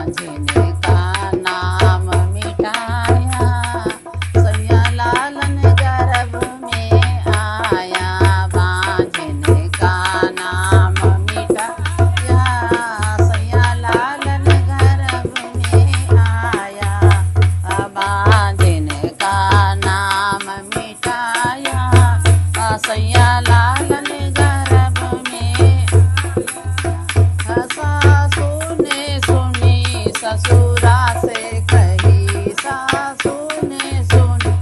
बांझने का नाम मिटाया, सैया लाल ने गर्भ में आया। बांझने का नाम मिटाया, सैया लाल ने गर्भ में आया। बांझने का नाम मिटाया, सैया लाल ने गर्भ में। सासू ने सुनी ससुरा से कही, सासू ने सुनी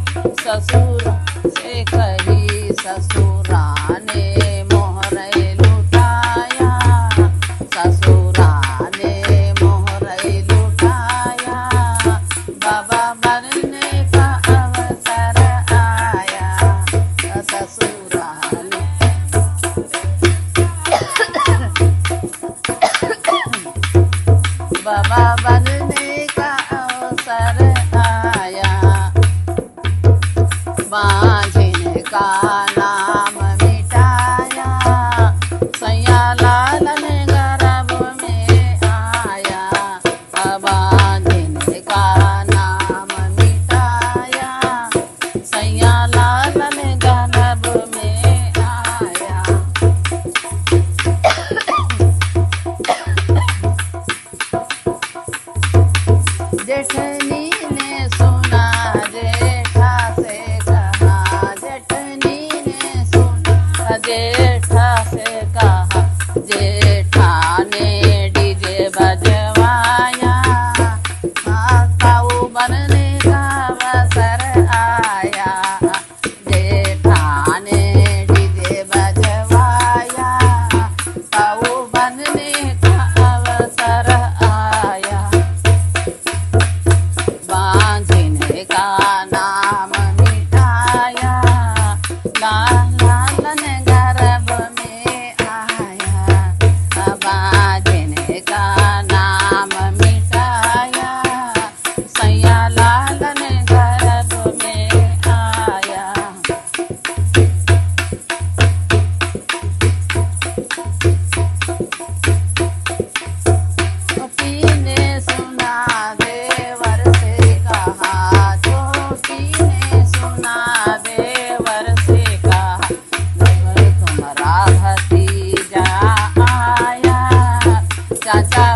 ससुरा से कही, ससुरा ने मोहरे लुटाया, ससुरा ने मोहरे लुटाया। बाबा बनने का अवसर आया, ससुरा ने बाबा बनने का अवसर आया। बांझने का नाम मिटाया, सैया लाल ने गर्भ में आया। बांझने का नाम मिटाया, सैया लाल ने गर्भ में आया। जेठनी ने सुना जेठा से कहा, जेठनी ने सुना जेठा से कहा, जेठा ने डीजे बजवाया। ताऊ बनने का अवसर आया, जेठा ने डीजे बजवाया। ताऊ बनने का अवसर आया। बांझने का नाम मिटाया, लाल ने गर्भ में आया। बांझने का नाम मिटाया, सैया लाल ने गर्भ में आया। छोटी ने सुना देवर से कहा, छोटी ने सुना देवर से कहा, तुम्हारा भतीजा आया। चाचा